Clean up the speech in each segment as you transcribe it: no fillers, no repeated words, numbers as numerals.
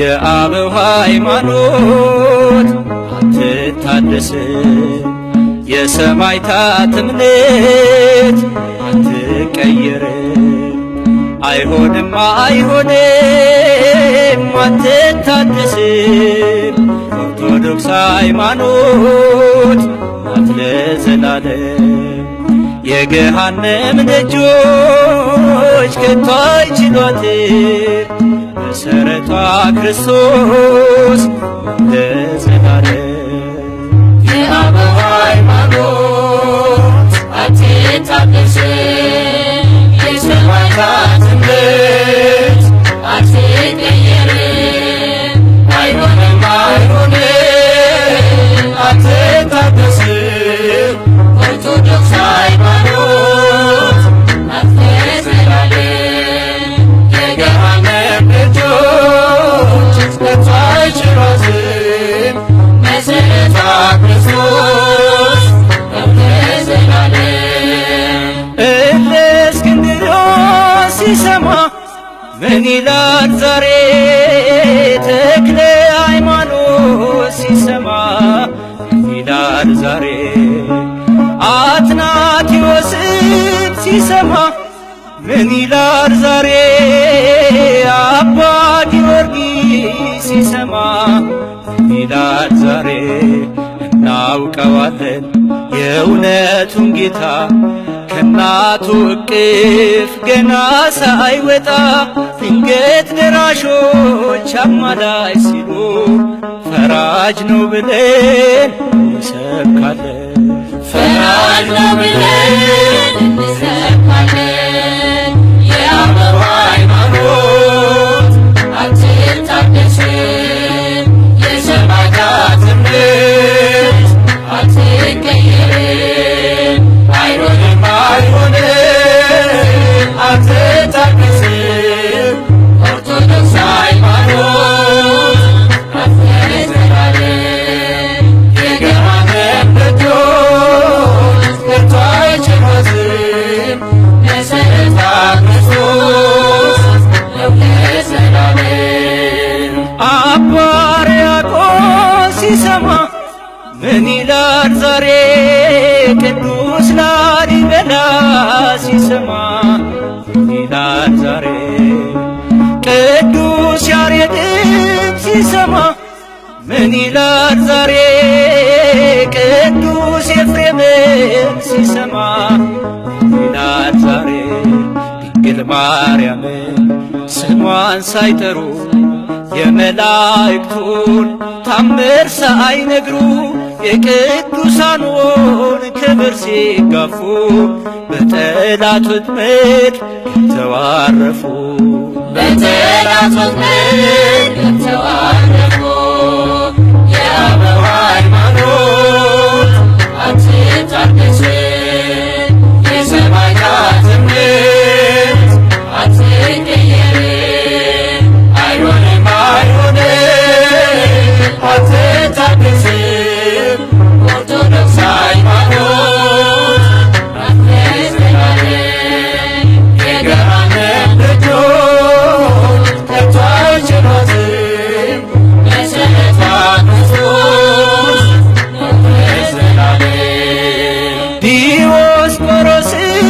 የአበው ሃይማኖት አትታደስም፣ የሰማዕታት እምነት አትቀየርም። አይሆንም አይሆንም አትታደስም፣ ኦርቶዶክስ ሃይማኖት ናት ለዘላለም። የገሃነም ደጆች ከቶ አይችሏትም፣ መሠረቷ ክርስቶስ ለዘላለም። የአበው ሃይማኖት አትታደስም፣ የሰማዕታት እምነት አትቀየርም። አይሆንም አይሆንም አትታደስም፣ ኦርቶዶክስ ሃይማኖት ናት ለዘላለም። የገሃነም ደጆች ከቶ አይችሏትም፣ መሠረቷ ክርስቶስ ለዘላለም። እለእስክንድርያስ ሲሰማ ምን ይላል ዛሬ? ተክለ ሃይማኖት ሲሰማ ምን ይላል ዛሬ? አትናቴዎስም ሲሰማ ምን ይላል ዛሬ? አባ ጊዮርጊስ ሲሰማ ምን ይላል ዛሬ? እናውቀዋለን የእውነቱን ጌታ ከእናቱ እቅፍ ገና ሳይወጣ ድንገት ደራሾች አማላይ ሲሉ ፈራጅ ነው ብለን እንሰብካለን። ፈራጅ ነው ብለን እንሰብካለን። የአበው ሃይማኖት አትታደስም፣ የሰማዕታት እምነት አትቀየርም። አይሆንም አይሆንም አትታደስም፣ ኦርቶዶክስ ሃይማኖት ናት ለዘላለም። የገሃነም ደጆች ከቶ አይችሏትም፣ መሠረቷ ክርስቶስ ነው ለዘላለም። አባ ሕርያቆስ ሲሰማ ምን ይላል ዛሬ? ቅዱስ ላሊበላ ሲሰማ ምን ይላል ዛሬ? ቅዱስ ያሬድም ሲሰማ ምን ይላል ዛሬ? ቅዱስ ኤፍሬምም ሲሰማ ምን ይላል ዛሬ? ድንግል ማርያምን ስሟን ሳይጠሩ የመላእክቱን ታምር ሳይነግሩ የቅዱሳኑን ክብር ሲጋፉ በጠላት ወጥመድ ተዋረፉ። በጠላት ወጥመድ ተዋረፉ። የአበው ሃይማኖት አትታደስም፣ የሰማዕታት እምነት አትቀየርም። አይሆንም አይሆንም አትታደስም፣ ኦርቶዶክስ ሃይማኖት ናት ለዘላለም። የገሃነም ደጆች ከቶ አይችሏትም፣ መሠረቷ ክርስቶስ ነው ለዘላለም። ዲዮስቆሮስም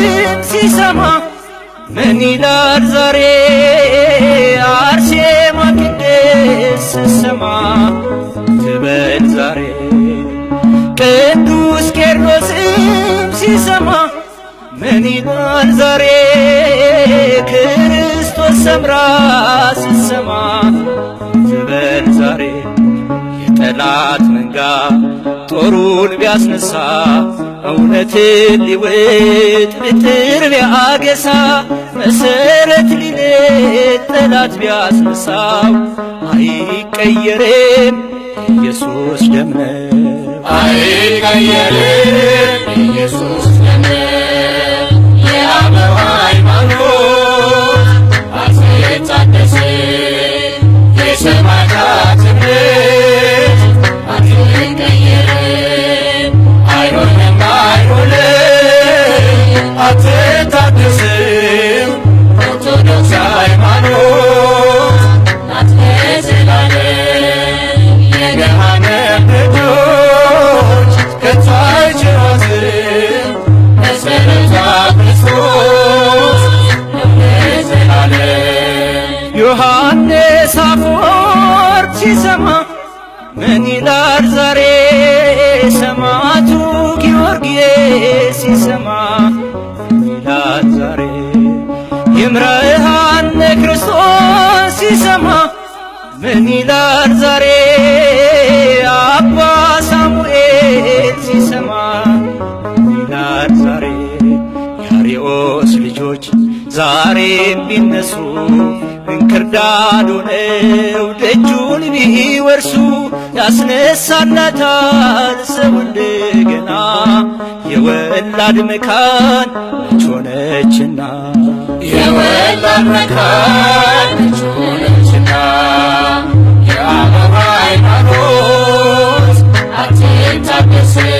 ሲሰማ ምን ይላል ዛሬ? አርሴማ ቅድስት ስትሰማ ትበል ዛሬ? ቅዱስ ቄርሎስም ሲሰማ ምን ይላል ዛሬ? ክርስቶስ ሰምራ ስትሰማ ትበል ዛሬ? የጠላት መንጋ ጦሩን ቢያስነሳ እውነትን ሊውጥ ብትር ቢያገሳ መሠረት ሊልጥ ጠላት ቢያስነሳው አይቀየርም ኢየሱስ ደም ነው። አይቀየርም ኢየሱስ ደም ነው። የአበው ሃይማኖት አትታደስም፣ የሰማዕታት እምነት አትቀየርም። አይሆንም አይሆንም አትታደስም፣ ኦርቶዶክስ ሃይማኖት ናት ለዘላለም። ሲሰማ ይላል ዛሬ ይምረሃነ ክርስቶስ ሲሰማ ምን ይላል ዛሬ አባ ሳሙኤል ሲሰማ ይላል ዛሬ የአርዮስ ልጆች ዛሬ ቢነሱ እንክርዳድ ሆነው ደጁን ቢወርሱ ያስነሳላታል ሰው እንደገና የወላድ መካን መች ሆነችና የወላድ መካን መች ሆነችና የአበባ ሃይማኖት አትታደስም